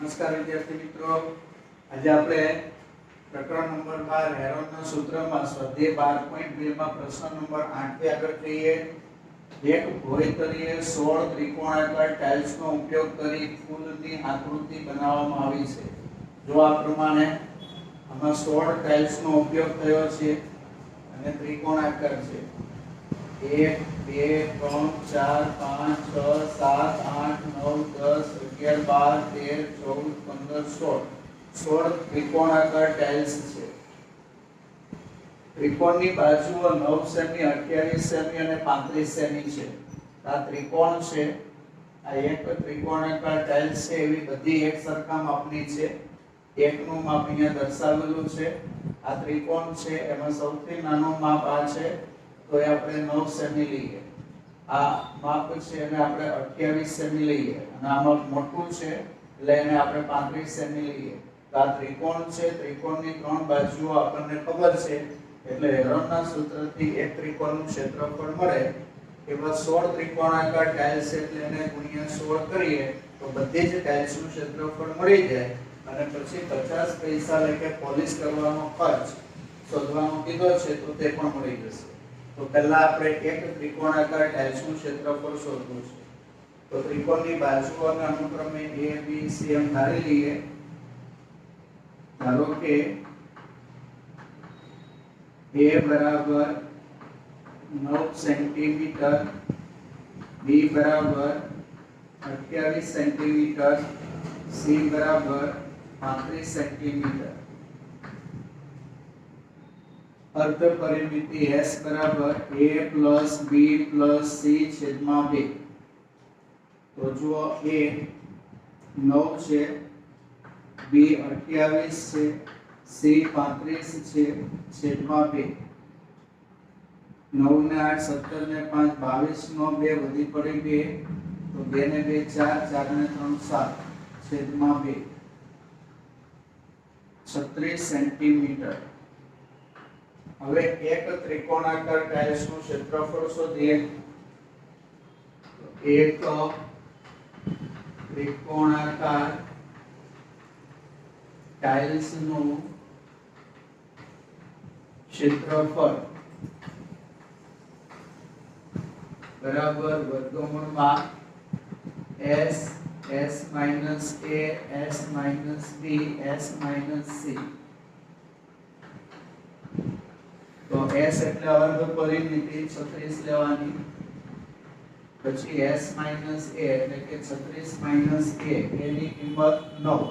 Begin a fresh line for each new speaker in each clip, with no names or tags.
નમસ્કાર વિદ્યાર્થી મિત્રો, આજે આપણે પ્રકરણ નંબર 12 હેરોનના સૂત્રમાં સ્વાધ્યાય 12.2 માં પ્રશ્ન નંબર 8 થી આગળ જઈએ. એક ભોયતળીએ 16 ત્રિકોણાકાર ટાઇલ્સનો ઉપયોગ કરી ફૂલની આકૃતિ બનાવવામાં આવી છે. જો આ પ્રમાણે આમાં 16 ટાઇલ્સનો ઉપયોગ થયો છે અને ત્રિકોણાકાર છે. 1 2 3 4 5 6 7 8 9 10 11 12 13 14 15 16 ત્રિકોણાકાર ટાઇલ્સ છે. ત્રિકોણની બાજુઓ 9 સેમી, 28 સેમી અને 35 સેમી છે. આ ત્રિકોણ છે. આ એક ત્રિકોણાકાર ટાઇલ્સ છે. એવી બધી એક સરખા માપની છે. એકનું માપ અહીંયા દર્શાવેલું છે. આ ત્રિકોણ છે એમાં સૌથી નાનું માપ આ છે, તો એ આપણે 9 સેમી લઈએ. આ માપ છે એને આપણે 28 સેમી લઈએ અને આ માપ મોટું છે એટલે એને આપણે 35 સેમી લઈએ. તો આ ત્રિકોણ છે. ત્રિકોણની ત્રણ બાજુઓ આપણને ખબર છે એટલે હેરોનના સૂત્રથી એક ત્રિકોણનું ક્ષેત્રફળ મળે. એવા 16 ત્રિકોણાકાર ટાઇલ્સ એટલે એને ગુણ્યા 16 કરીએ તો બધી જ ટાઇલ્સનું ક્ષેત્રફળ મળી જાય. અને પછી 50 પૈસા લેકે પોલિશ કરવાનો ખર્ચ શોધવાનો કીધો છે તો તે પણ મળી જશે. તો પહેલા આપણે એક ત્રિકોણાકાર ટાઇલ્સનું ક્ષેત્રફળ શોધવું છે. તો ત્રિકોણની બાજુઓને અનુક્રમે a b c એમ ધારી લઈએ. ધારો કે a બરાબર 9 સેન્ટીમીટર, b બરાબર 28 સેન્ટીમીટર, c બરાબર 35 સેન્ટીમીટર. અર્ધ પરિમિતિ s બરાબર a plus b plus c છેદમાં 2. તો જુઓ a 9 છે, b 28 છે, c 35 છે છેદમાં 2. 9 ને 8 17 ને 5 22 નો 2 વધી પડી 2, તો 2 ને 2 4, 4 ને 3 7 છેદમાં 2. 36 સેન્ટીમીટર. હવે એક ત્રિકોણાકાર ટાઇલ્સનું ક્ષેત્રફળ શોધીએ. એક ત્રિકોણાકાર ટાઇલ્સનું ક્ષેત્રફળ બરાબર વર્ગમૂળમાં s s minus a s minus b s minus c. તો s એટલે અર્ધ પરિમિતિ 36 લેવાની, પછી s minus a એટલે કે 36 minus a એની કિંમત 9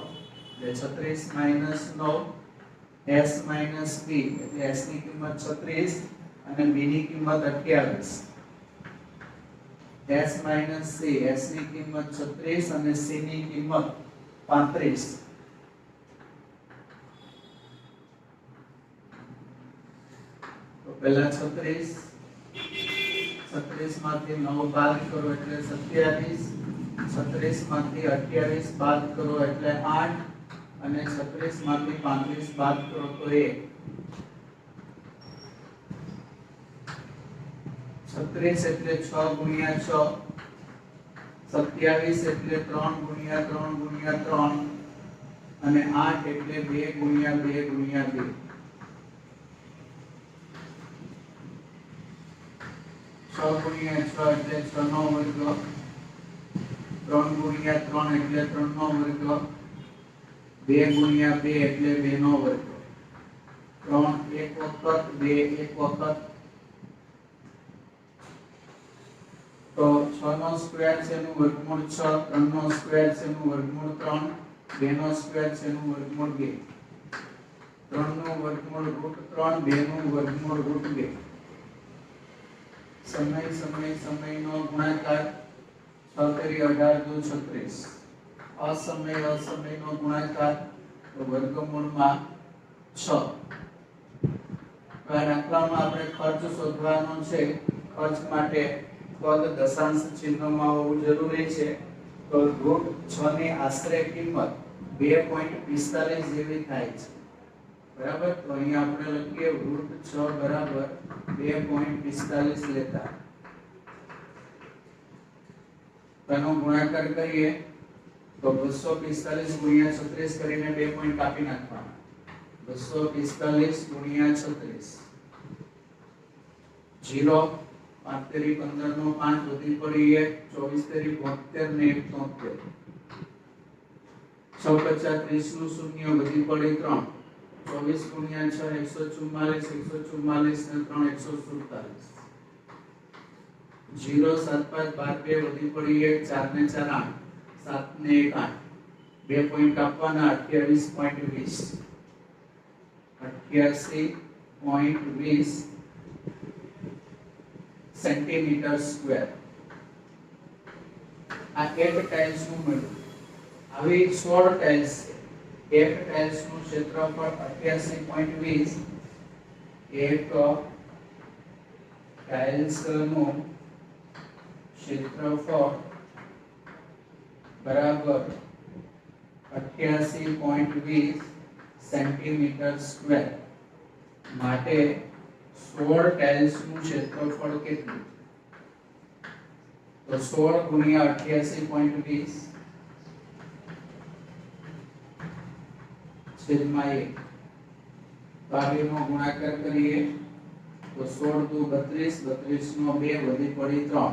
એટલે 36 minus 9 s minus b એટલે s ની કિંમત 36 અને b ની કિંમત 28. s minus c s ની કિંમત 36 અને c ની કિંમત 35. તો પહેલા 36 માંથી 9 બાદ કરો એટલે 27, 36 માંથી 28 બાદ કરો એટલે 8 અને 36 માંથી 35 બાદ કરો તો 1. 36 એટલે 6 ગુણ્યા 6, 27 એટલે 3 ગુણ્યા 3 ગુણ્યા 3 અને 8 એટલે 2 ગુણ્યા 2 ગુણ્યા 2. 6 ગુણ્યા 6 એટલે 6 નો વર્ગ, 3 ગુણ્યા 3 એટલે 3 નો વર્ગ, 2 ગુણ્યા 2 એટલે 2 નો વર્ગ. 3 એક વખત, 2 એક વખત. તો 6 નો સ્ક્વેર છે એનું વર્ગમૂળ 6, 3 નો સ્ક્વેર છે એનું વર્ગમૂળ 3, 2 નો સ્ક્વેર છે એનું વર્ગમૂળ 2. 3 નું વર્ગમૂળ √3, 2 નું વર્ગમૂળ √2. સમયનો ગુણાકાર 6 કરી 18 દુ 36. અસમયનો ગુણાકાર તો વર્ગમૂળમાં 6. આ દાખલામાં આપણે ખર્ચ શોધવાનો છે. ખર્ચ માટે પદ દશાંશ ચિહ્નમાં હોવું જરૂરી છે. તો √6 ની આશરે કિંમત 2.45 જેવી થાય છે. બરાબર. તો અહીંયા આપણે લખીએ √6 બરાબર 2.45 લેતા. તેનો ગુણાકાર કરીએ તો 245 ગુણ્યા 36 કરીને 2 પોઈન્ટ કાપી નાખવાના. 245 ગુણ્યા 36 0 5 તેરી 15 નો 5 વધી પડી 1 24 તેરી 72 ને 1 73 6 50 30 નું શૂન્ય વધી પડી 3 24 ગુણ્યા 6 144 ને 3 147 0 7 5 12 વધી પડી 1 4 ને 4 8 7 ને 1 8 2 પોઈન્ટ કાપવાના 28.20 88.20 સેન્ટીમીટર સ્ક્વેર. આ એક ટાઇલ્સ નું મળ્યું. આવી 16 ટાઇલ્સ છે. એક ટાઇલ્સ નું ક્ષેત્રફળ 88.20 એક ટાઇલ્સ નું ક્ષેત્રફળ બરાબર 88.20 સેન્ટીમીટર સ્ક્વેર. માટે 16 ટાઇલ્સ નું ક્ષેત્રફળ કેટલું? તો 16 ગુણ્યા 88.20 છેદમાં 1. બાકીનો ગુણાકાર કરીએ તો 16 દુ 32 32 નો 2 વધી પડી 3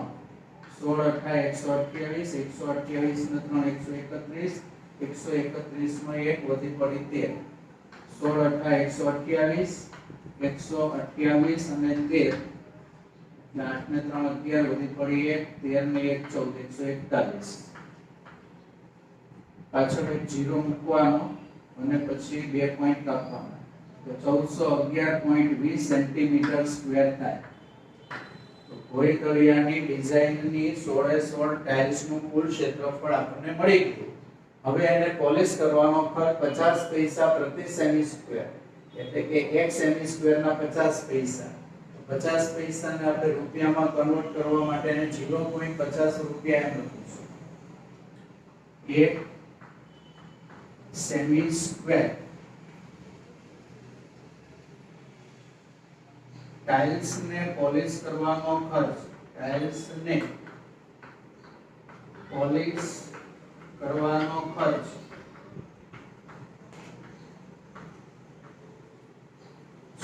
16 128 128 ને 3 131 131 માં 1 વધી પડી 13 16 128 128 અને 13 8 ને 3 11 વધી પડી 1 13 ને 1 14 141. પાછળ એક 0 મૂકવાનો અને પછી 2 પોઈન્ટ કાપવાના તો 1411.20 સેન્ટીમીટર સ્ક્વેર થાય. તો ભોયતળિયાની ડિઝાઇનની 16 ટાઇલ્સ નું કુલ ક્ષેત્રફળ આપણને મળી ગયું. હવે એને પોલિશ કરવાનો ખર્ચ 50 પૈસા પ્રતિ સેમી સ્ક્વેર, એટલે કે 1 સેમી સ્ક્વેર ના 50 પૈસા. 50 પૈસાને આપણે રૂપિયામાં કન્વર્ટ કરવા માટે એને 0.50 રૂપિયા એમ લખીશું. 1 સેમી સ્ક્વેર ટાઇલ્સ ને પોલિશ કરવાનો ખર્ચ, ટાઇલ્સ ને પોલિશ કરવાનો ખર્ચ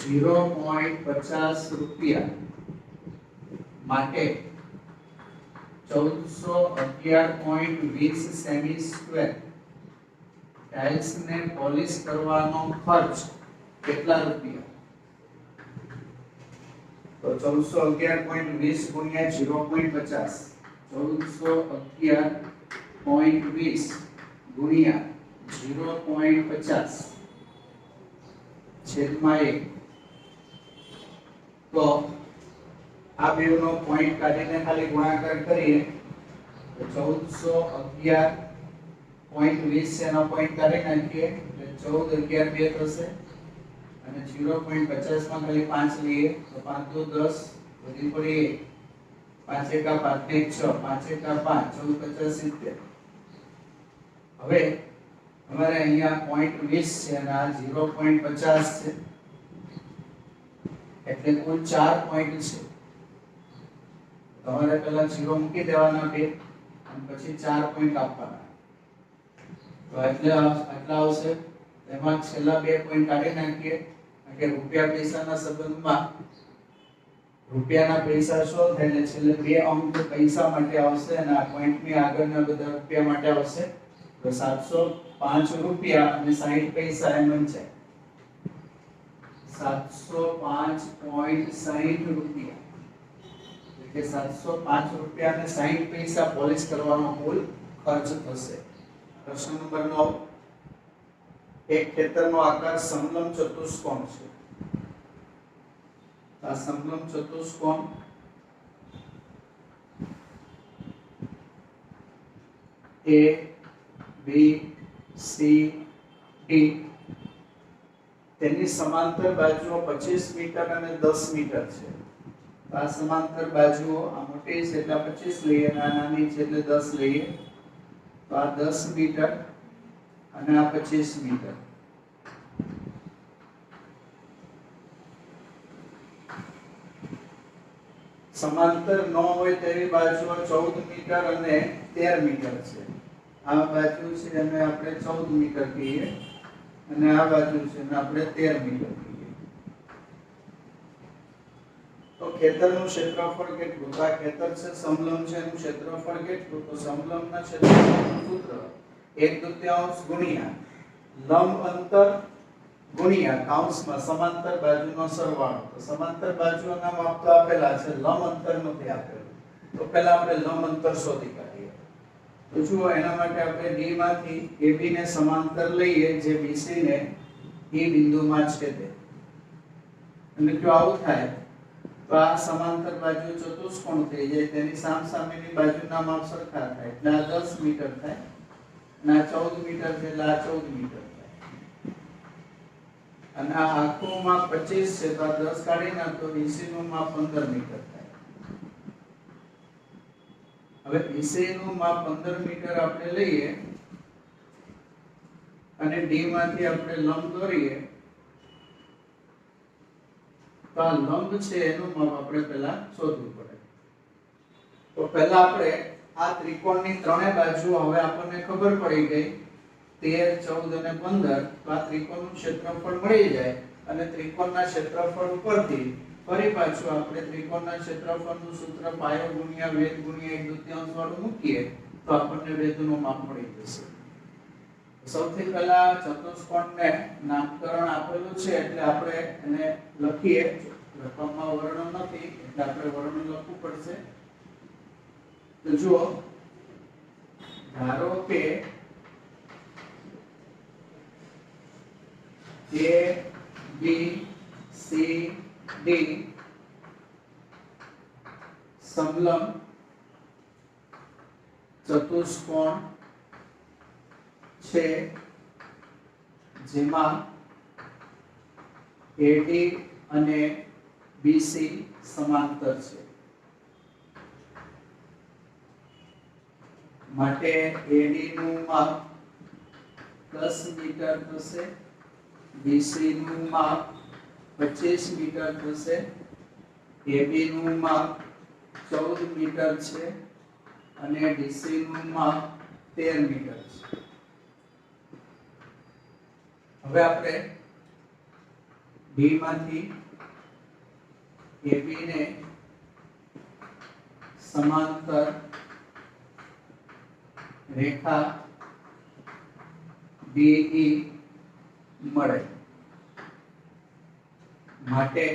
0.50 રૂપિયા. માટે 1411.20 સેમી સ્ક્વેર ટાઇલ્સ ને પોલિશ કરવાનો ખર્ચ કેટલા રૂપિયા? તો 1411.20 ગુણ્યા 0.50 1411.20 ગુણ્યા 0.50 છેદમાં 1. તો આ બેનો પોઈન્ટ કાઢીને ખાલી ગુણાકાર કરીએ તો 1411.20 એનો પોઈન્ટ કાઢી નાખીએ એટલે 14 11 2 થશે અને 0.50 માં ખાલી 5 લઈએ તો 5 દુ 10 વધી પડી 1 5 એકા 5 ને 6 5 એકા 5 14 50 70. હવે અમારે અહીંયા 0.20 છે અને આ 0.50 છે એટલે કુલ 4 પોઈન્ટ છે. તમારે પહેલા 0 મૂકી દેવાના બે અને પછી 4 પોઈન્ટ આપવાના. તો એટલે આટલા આવશે. એમાં છેલ્લા 2 પોઈન્ટ કાઢી નાખીએ કે રૂપિયા પૈસાના સંબંધમાં રૂપિયાના પૈસા શું થાય એટલે છેલ્લે 2 અંક પૈસા માટે આવશે અને આ પોઈન્ટની આગળના બધા રૂપિયા માટે આવશે. તો 705 રૂપિયા અને 60 પૈસા એમ છે. 705.60 રૂપિયા એટલે 705 રૂપિયા અને 60 પૈસા પોલિશ કરવાનો કુલ ખર્ચ થશે. પ્રશ્ન નંબર 9. એક ખેતરનો આકાર સમલંબ ચતુષ્કોણ છે. આ સમલંબ ચતુષ્કોણ A B C D તેની સમાંતર બાજુઓ 25 મીટર અને 10 મીટર છે. આ સમાંતર બાજુઓ આ મોટી છે એટલે 25 લઈએ અને આ નાની છે એટલે 10 લઈએ. તો આ 10 મીટર અને આ 25 મીટર. સમાંતર ન હોય તેવી બાજુઓ 14 મીટર અને 13 મીટર છે. આ બાજુ છે એને આપણે 14 મીટર કહીએ અને આ બાજુ છે એને આપણે 13 મીટર કહીએ. તો ખેતરનું ક્ષેત્રફળ કેટલું? તો આ ખેતર છે સમલંબ છે એનું ક્ષેત્રફળ કેટલું? તો સમલંબના ક્ષેત્રફળનું સૂત્ર 1/2 ગુણ્યા લંબ અંતર ગુણ્યા કૌંસમાં સમાંતર બાજુનો સરવાળો. તો સમાંતર બાજુઓના માપ તો આપેલા છે, લંબ અંતર નથી આપેલું. તો પહેલા આપણે લંબ અંતર શોધી કાઢીએ. તો જુઓ એના માટે આપણે D માંથી AB ને સમાંતર લઈએ જે BC ને E બિંદુમાં છેદે. અને જો આવું થાય તો આ સમાંતર બાજુ ચતુષ્કોણ થઈ જાય, તેની સામસામેની બાજુના માપ સરખા થાય એટલે આ 10 મીટર થાય અને આ 14 મીટર છે એટલે આ 14 મીટર થાય. અને આ આખું માપ 25 છે તો આ 10 કાઢી નાખો તો BC નું માપ 15 મીટર થાય. હવે BC નું માપ 15 મીટર આપણે લઈએ અને D માંથી આપણે લંબ દોરીએ તો આ લંબ છે એનું માપ આપણે પહેલા શોધવું પડે. તો પહેલા આપણે આ ત્રિકોણની ત્રણેય બાજુ હવે આપણને ખબર પડી ગઈ 13, 14 અને 15. તો આ ત્રિકોણનું ક્ષેત્રફળ મળી જાય અને ત્રિકોણના ક્ષેત્રફળ ઉપરથી ફરી પાછું આપણે ત્રિકોણના ક્ષેત્રફળનું સૂત્ર પાયો ગુણ્યા વેધ ગુણ્યા 1/2 વાળું મૂકીએ તો આપણને વેધનું માપ મળી જશે. સૌથી પહેલા ચતુષ્કોણને નામકરણ આપેલું છે એટલે આપણે એને લખીએ. રકમમાં વર્ણ નથી એટલે આપણે વર્ણ લખવું પડશે. તો જુઓ, ધારો કે A B C D સમલંબ ચતુષ્કોણ છે જેમાં AD અને BC સમાંતર છે. માટે AD નું માપ 10 મીટર થશે, BC નું માપ 25 મીટર થશે, AB નું માપ 14 મીટર છે અને DC નું માપ 13 મીટર છે. હવે આપણે D માંથી AB ને સમાંતર રેખા DE મળે. માટે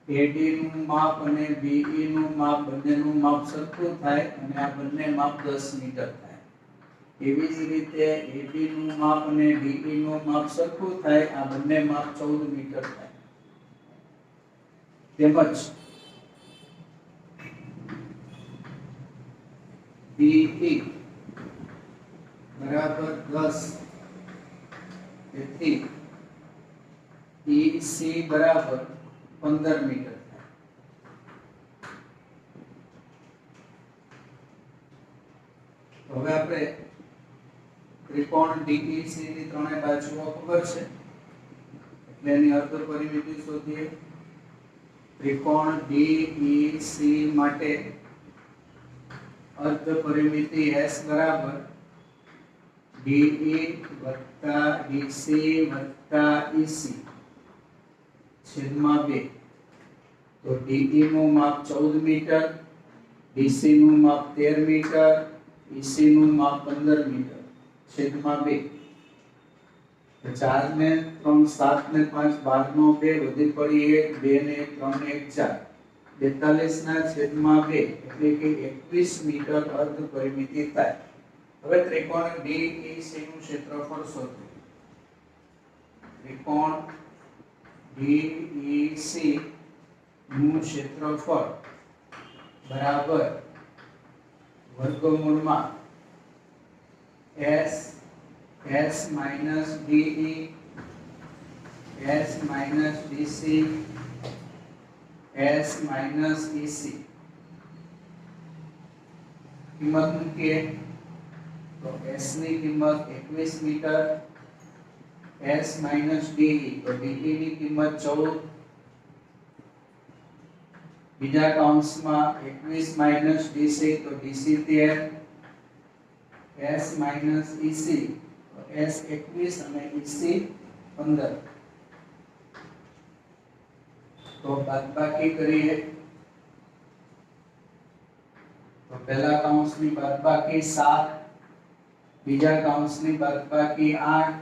AD નું માપ અને BE નું માપ બંનેનું માપ સરખું થાય અને આ બંને માપ 10 મીટર થાય. એવી જ રીતે AB નું માપ અને DE નું માપ સરખું થાય, આ બંને માપ 14 મીટર થાય. તેમજ BE બરાબર 10 તેથી EC બરાબર 15 મીટર થાય. હવે આપણે ત્રિકોણ DEC ની ત્રણેય બાજુઓ ખબર છે એટલે એની અર્ધ પરિમિતિ શોધીએ. ત્રિકોણ DEC માટે અર્ધ પરિમિતિ S બરાબર DE વત્તા DC વત્તા EC છેદમાં 2. તો DE નું માપ 14 મીટર, DC નું માપ 13 મીટર, EC નું માપ 15 મીટર છેદમાં 2. 4 ને 3 7 ને 5 12 નો 2 વધી પડી 1 2 ને 1 3 ને 1 4 42 ના છેદમાં 2 એટલે કે 21 મીટર અર્ધ પરિમિતિ થાય. હવે ત્રિકોણ DEC નું ક્ષેત્રફળ શોધો. ત્રિકોણ DEC નું ક્ષેત્રફળ બરાબર વર્ગમૂળમાં S minus DE S minus DC S minus EC કિંમત મૂકીએ તો S ની કિંમત 21 મીટર, S minus DE તો DE ની કિંમત 14, બીજા કૌંસમાં 21 minus DC તો DC 13 S minus EC S 21 અને EC 15 તો બાદબાકી કરીએ તો પહેલા કૌંસની બાદબાકી 7 બીજા કૌંસની બાદબાકી 8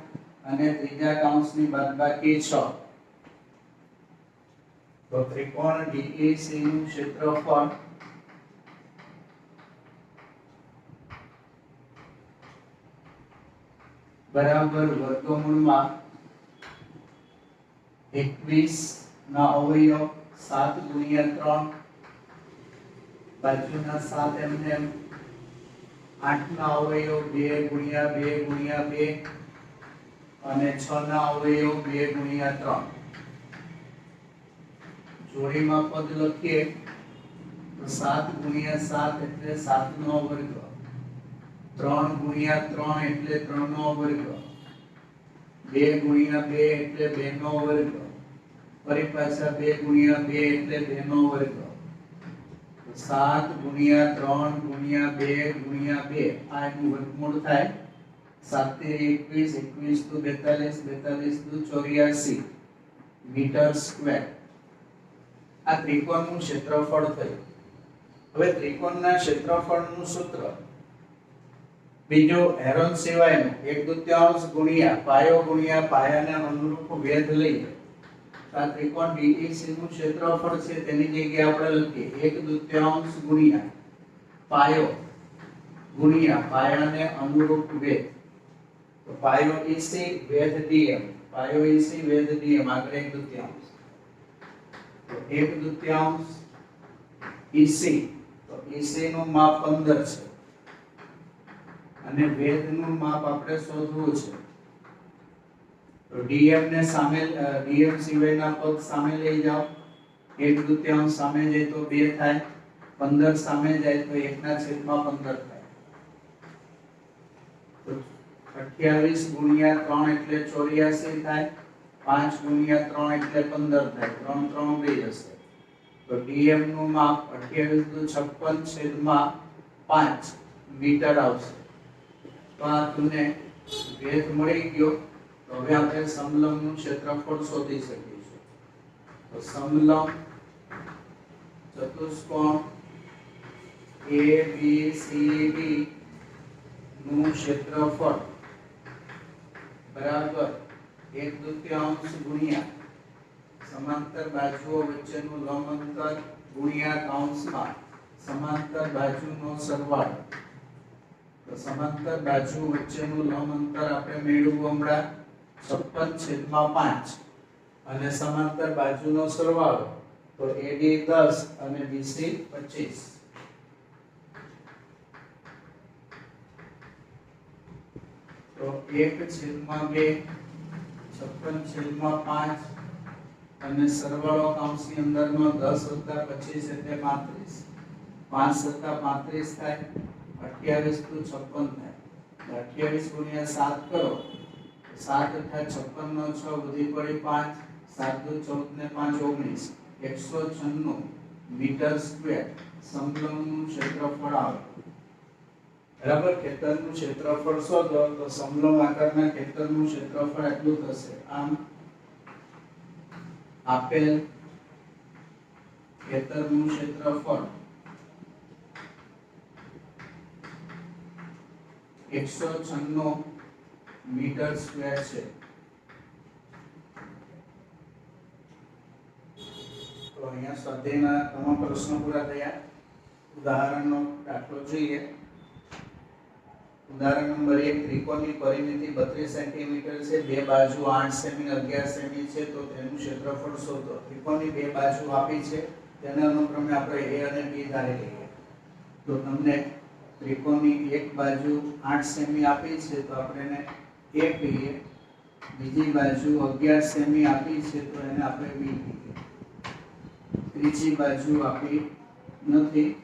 અને ત્રીજા કૌંસની બાદબાકી 6 તો ત્રિકોણ DEC નું ક્ષેત્રફળ બરાબર વર્ગમૂળમાં 21 ના અવયવ 7 ગુણ્યા 3 બાજુના 7 mm 8 ના અવયવ 2 ગુણ્યા 2 ગુણ્યા 2 અને 6 ના અવયવ 2 ગુણ્યા 3 જોડીમાં પદ લખીએ તો 7 ગુણ્યા 7 એટલે 7 નો વર્ગ 3 ગુણ્યા 3 એટલે 3 નો વર્ગ 2 ગુણ્યા 2 એટલે 2 નો વર્ગ ફરી પાછા 2 ગુણ્યા 2 એટલે 2 નો વર્ગ 7 ગુણ્યા 3 ગુણ્યા 2 ગુણ્યા 2 આ એનું વર્ગમૂળ થાય 7 21 21 તો 42 42 તો 84 મીટર સ્ક્વેર આ ત્રિકોણનું ક્ષેત્રફળ થયું હવે ત્રિકોણના ક્ષેત્રફળનું સૂત્ર બીજો હેરોન સિવાયનું 1/2 ગુણ્યા પાયાને અનુરૂપ વેધ લઈએ આ ત્રિકોણ DEC નું ક્ષેત્રફળ છે તેની જગ્યાએ આપણે લખીએ 1/2 ગુણ્યા પાયાને અનુરૂપ વેધ તો પાયો EC વેધ DM આગળ 1/2 તો 1/2 EC તો EC નું માપ 15 છે અને વેધનું માપ આપણે શોધવું છે તો DM ને સામે DM સિવાયના પદ સામે લઈ જાઓ 1/2 સામે જાય તો 2 થાય 15 સામે જાય તો 1/15 થાય તો 28 ગુણ્યા 3 એટલે 84 થાય 5 ગુણ્યા 3 એટલે 15 થાય 3 3 બે જશે તો DM નું માપ 28.56/5 મીટર આવશે તો આ તમને વેધ મળી ગયો તો હવે આપણે સમલંબનું ક્ષેત્રફળ શોધી શકીશું તો સમલંબ ચતુષ્કોણ ABCD નું ક્ષેત્રફળ બરાબર 1/2 ગુણ્યા સમાંતર બાજુઓ વચ્ચેનું લંબ અંતર ગુણ્યા કૌંસમાં સમાંતર બાજુનો સરવાળો તો સમાંતર બાજુ વચ્ચેનું લંબ અંતર આપણે મેળવ્યું હમણાં 56/5 અને સમાંતર બાજુનો સરવાળો તો AD 10 અને BC 25 તો 1/2 56/5 અને સરવાળો કૌંસની અંદરનો 10 + 25 એટલે 35 5 + 35 થાય 28 તો 56 થાય 28 ગુણ્યા 7 કરો 7 થાય 56 નો 6 વધી પડી 5 7 દુ 14 ને 5 19 196 મીટર સ્ક્વેર સમલંબનું ક્ષેત્રફળ આવે બરાબર ખેતરનું ક્ષેત્રફળ શોધો તો સમલંબ આકારના ખેતરનું ક્ષેત્રફળ એટલું થશે આમ આપેલ ખેતરનું ક્ષેત્રફળ 196 મીટર સ્ક્વેર છે તો અહીંયા સ્વાધ્યાયના તમામ પ્રશ્નો પૂરા થયા ઉદાહરણનો દાખલો જોઈએ ઉદાહરણ નંબર 1 ત્રિકોણની પરિમિતિ 32 સેન્ટીમીટર છે બે બાજુ 8 સેમી 11 સેમી છે તો તેનું ક્ષેત્રફળ શોધો ત્રિકોણની બે બાજુ આપી છે તેના અનુક્રમે આપણે A અને B ધારી લઈએ તો તમને ત્રિકોણની એક બાજુ 8 સેમી આપી છે તો આપણે એને A કહીએ બીજી બાજુ 11 સેમી આપી છે તો એને આપણે B કહીએ ત્રીજી બાજુ આપી નથી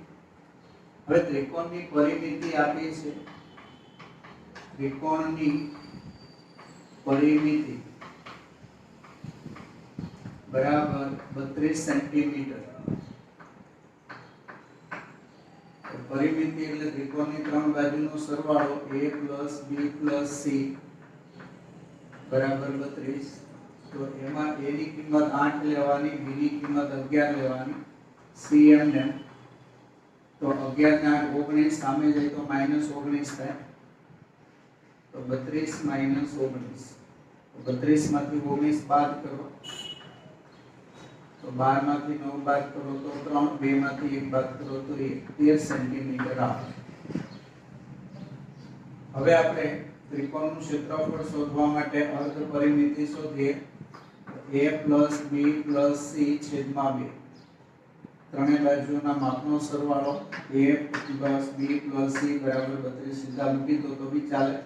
હવે ત્રિકોણની પરિમિતિ આપી છે ત્રિકોણની પરિમિતિ બરાબર 32 સેન્ટીમીટર પરિમિતિ એટલે ત્રિકોણની ત્રણ બાજુનો સરવાળો a b c બરાબર 32. તો એમાં a ની કિંમત 8 લેવાની, b ની કિંમત 11 લેવાની, c એમને તો 11 ને 8 19 સામે જાય તો -19 થાય. તો 32 - 19 32 માંથી 19 બાદ કરો તો 12 માંથી 9 બાદ કરો તો 3, 2 માંથી 1 બાદ કરો તો 13 સેન્ટીમીટર આવે. હવે આપણે ત્રિકોણનું ક્ષેત્રફળ શોધવા માટે અર્ધ પરિમિતિ શોધીએ. a b c છેદમાં 2 ત્રણેય બાજુના માપનો સરવાળો a b c બરાબર 32 સીધા મૂકી દો તો બી ચાલે.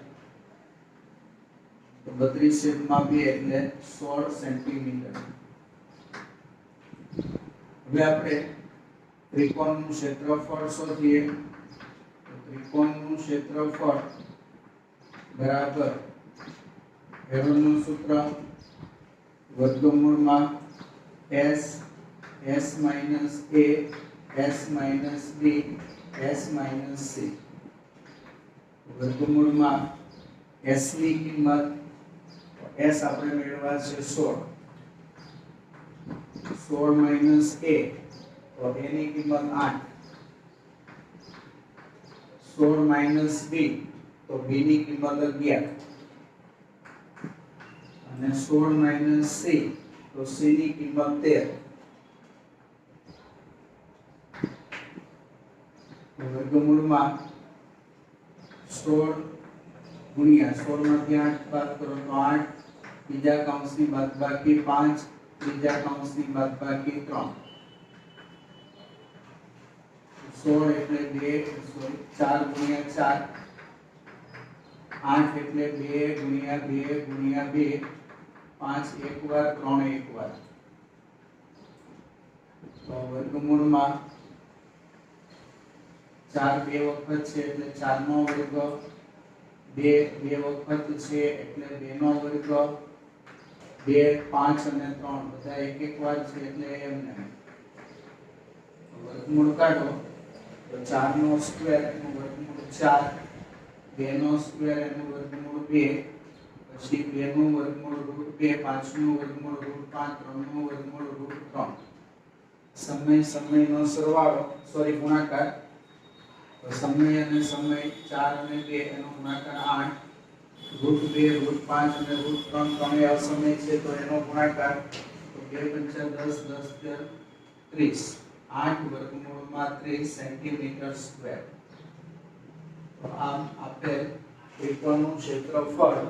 તો 32/2 એટલે 16 સેન્ટીમીટર. હવે આપણે ત્રિકોણનું ક્ષેત્રફળ શોધીએ. તો ત્રિકોણનું ક્ષેત્રફળ બરાબર હેરોનનું સૂત્ર વર્ગમૂળમાં s s - a s - b s - c વર્ગમૂળમાં s ની કિંમત s આપણે મેળવવા છે 16 16 - a તો a ની કિંમત 8 16 - b તો b ની કિંમત 11 અને 16 - c તો c ની કિંમત 13. વર્ગમૂળમાં 16 ગુણ્યા 16 માંથી 8 બાદ કરો તો 8, બીજા કૌંસની બાદબાકી 5, ત્રીજા કૌંસની બાદબાકી 3. 16 એટલે 4 ગુણ્યા 4, 8 એટલે 2 ગુણ્યા 2 ગુણ્યા 2, 5 એક વાર, 3 એક વાર. તો વર્ગમૂળમાં 4 બે વખત છે એટલે 4 નો વર્ગ, 2 બે વખત છે એટલે 2 નો વર્ગ, 2 5 અને 3 બધા એક એક વાર છે એટલે એમને વર્ગમૂળ કાઢો તો 4 નો સ્ક્વેર એનું વર્ગમૂળ 4, 2 નો સ્ક્વેર એનું વર્ગમૂળ 2, પછી 2 નું વર્ગમૂળ √2, 5 નું વર્ગમૂળ √5, 3 નું વર્ગમૂળ √3. સમયનો સરવાળો ગુણાકાર. તો સમય અને સમય 4 અને 2 એનો ગુણાકાર 8, √2 √5 અને √3 ત્રણેય અસમય છે તો એનો ગુણાકાર. તો 2 × 10 10 * 30 8 વર્ગમૂળમાં 30 સેન્ટીમીટર સ્ક્વેર. તો આમ આપેલ ત્રિકોણનું ક્ષેત્રફળ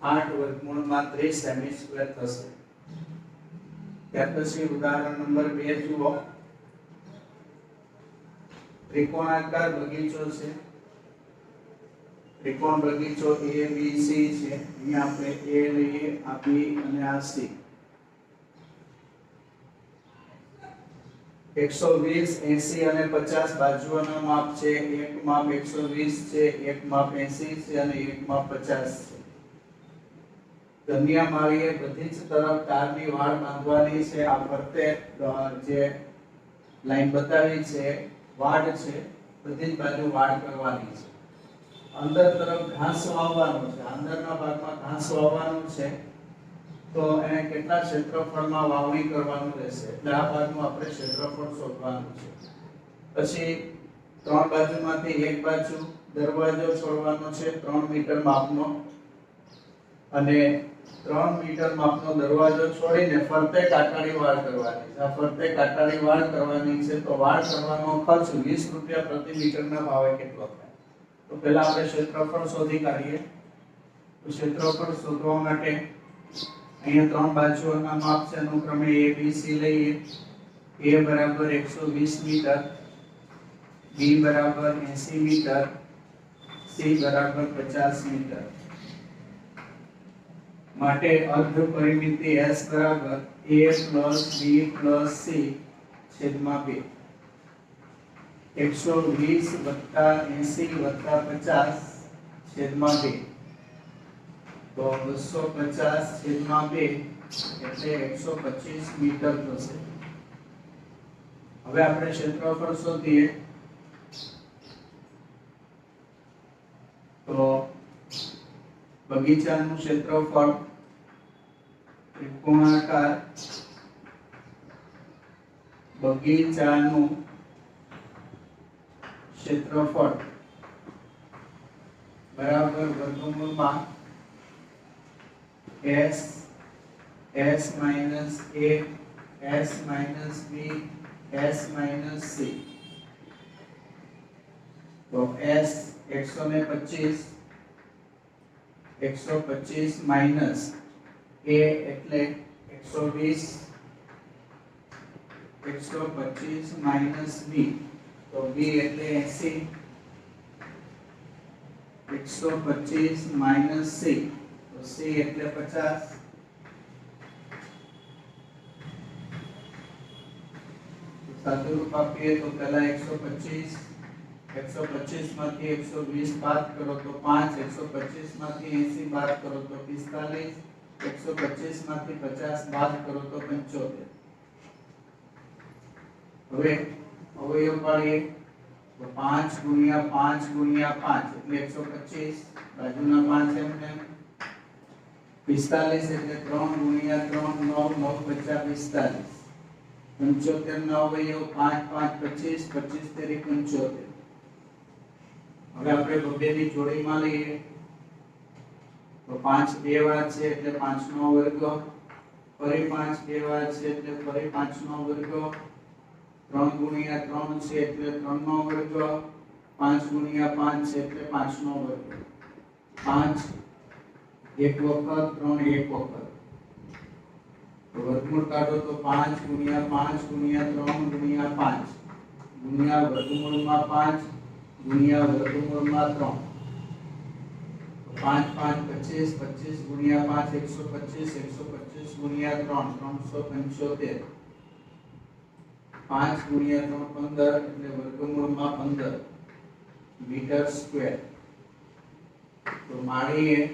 8 વર્ગમૂળમાં 30 સેમી સ્ક્વેર થશે. ત્યાર પછી ઉદાહરણ નંબર 2 જુઓ. ત્રિકોણાકાર બગીચો છે. ત્રિકોણ બગીચો a b c છે. અહીંયા આપણે a લઈએ, આ b અને આ c. 120, 80 અને 50 બાજુઓના માપ છે. એક માપ 120 છે, એક માપ 80 છે અને એક માપ 50 છે. કન્યા માળીએ બધી જ તરફ તારની વાડ બાંધવાની છે. આ ફરતે જે લાઈન બતાવી છે વાડ છે, બધી જ બાજુ વાડ કરવાની છે. અંદર તરફ ઘાસ વાવવાનું છે. અંદરના ભાગમાં ઘાસ વાવવાનું છે તો એને કેટલા ક્ષેત્રફળમાં વાવણી કરવાનું રહેશે એટલે આ ભાગનું આપણે ક્ષેત્રફળ શોધવાનું છે. પછી ત્રણ બાજુમાંથી એક બાજુ દરવાજો છોડવાનો છે 3 મીટર માપનો, અને 3 મીટર માપનો દરવાજો છોડીને ફરતે કાટાળી વાડ કરવાની છે. આ ફરતે કાટાળી વાડ કરવાની છે તો વાડ કરવાનો ખર્ચ 20 રૂપિયા પ્રતિ મીટરના ભાવે કેટલો થાય? તો પહેલા આપણે ક્ષેત્રફળ શોધી કાઢીએ. તો ક્ષેત્રફળ શોધવા માટે અહીંયા ત્રણ બાજુઓના માપ છે અનુક્રમે a b c લઈએ. a બરાબર 120 મીટર, b બરાબર 80 મીટર, c બરાબર 50 મીટર. માટે અર્ધ પરિમિતિ s બરાબર a + b + c છેદમાં 2. 120 + 80 + 50 છેદમાં 2. તો 250 છેદમાં 2 એટલે 125 મીટર થશે. હવે આપણે ક્ષેત્રફળ શોધીએ. તો બગીચાનું ક્ષેત્રફળ ત્રિકોણાકાર બગીચાનું ક્ષેત્રફળ બરાબર વર્ગમૂળમાં s s minus a s minus b s minus c તો s 125 minus a એટલે 120 125 minus b તો b એટલે 80 125 minus c તો c એટલે 50 સાદુરૂપ આપીએ તો પહેલા 125 માંથી 120 બાદ કરો તો 5 125 માંથી 80 બાદ કરો તો 45 125 માંથી 50 બાદ કરો તો 75 હવે અવયવ પાડીએ તો 5 ગુણ્યા 5 ગુણ્યા 5 એટલે 125 બાજુના 5 એમને 45 એટલે 3 ગુણ્યા 3 9 9 45 75 નો અવયવ 5 5 25 25 તેરી 75 હવે આપણે બબેની જોડીમાં લઈએ તો 5 બે વાર છે એટલે 5 નો વર્ગ ફરી 5 બે વાર છે એટલે ફરી 5 નો વર્ગ 3 ગુણ્યા 3 છે એટલે 3 નો વર્ગ 5 ગુણ્યા 5 છે એટલે 5 નો વર્ગ 5 એક વખત 3 એક વખત તો વર્ગમૂળ કાઢો તો 5 ગુણ્યા 5 ગુણ્યા 3 ગુણ્યા 5 ગુણ્યા વર્ગમૂળમાં 5 ગુણ્યા વર્ગમૂળમાં 3 5 5 25 25 ગુણ્યા 5 125 125 ગુણ્યા 3 375 5 ગુણ્યા 3 15 એટલે વર્ગમૂળમાં 15 મીટર સ્ક્વેર તો માળીએ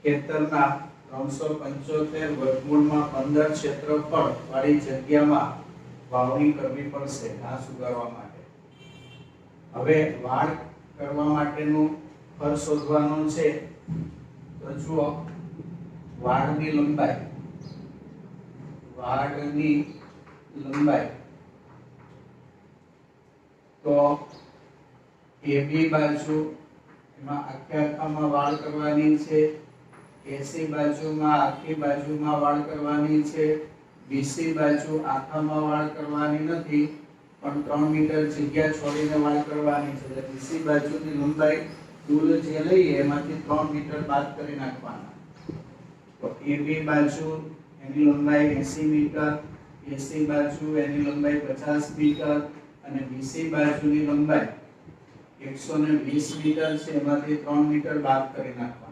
ખેતરના 375 વર્ગમૂળમાં 15 ક્ષેત્રફળ વાળી જગ્યામાં વાવણી કરવી પડશે ઘાસ ઉગાડવા માટે હવે વાડ કરવા માટેનું ખર્ચ શોધવાનો છે તો જુઓ વાડની લંબાઈ તો AB બાજુ એમાં આખામાં વાડ કરવાની છે AC બાજુમાં આખી બાજુમાં વાડ કરવાની છે BC બાજુ આખામાં વાડ કરવાની નથી પણ 3 મીટર જગ્યા છોડીને વાડ કરવાની છે એટલે BC બાજુની લંબાઈ કુલ જે લઈએ એમાંથી 3 મીટર બાદ કરી નાખવાના તો AB બાજુ એની લંબાઈ 80 મીટર AC બાજુ એની લંબાઈ 50 મીટર અને BC બાજુની લંબાઈ 120 મીટર છે એમાંથી 3 મીટર બાદ કરી નાખવાના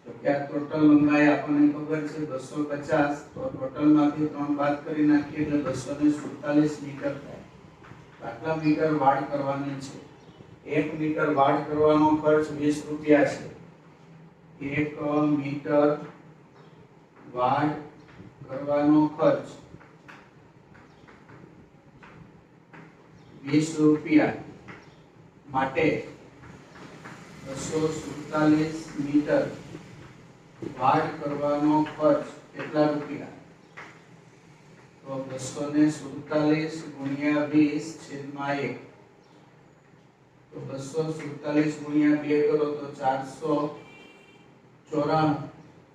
તો કે ટોટલ લંબાઈ આપણને ખબર છે 250 તો ટોટલ માંથી 3 બાદ કરી નાખીએ એટલે 247 મીટર થાય આટલા મીટર વાડ કરવાની છે 1 મીટર વાડ કરવાનો ખર્ચ 20 રૂપિયા છે 1 મીટર વાડ કરવાનો ખર્ચ 20 રૂપિયા માટે 247 મીટર વાડ કરવાનો ખર્ચ કેટલા રૂપિયા તો 247 ગુણ્યા 20 છેદમાં 1 તો 247 ગુણ્યા 2 કરો તો 494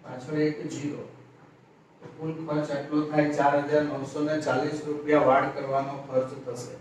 પાછળ એક 0 તો કુલ ખર્ચ આટલો થાય 4940 રૂપિયા વાડ કરવાનો ખર્ચ થશે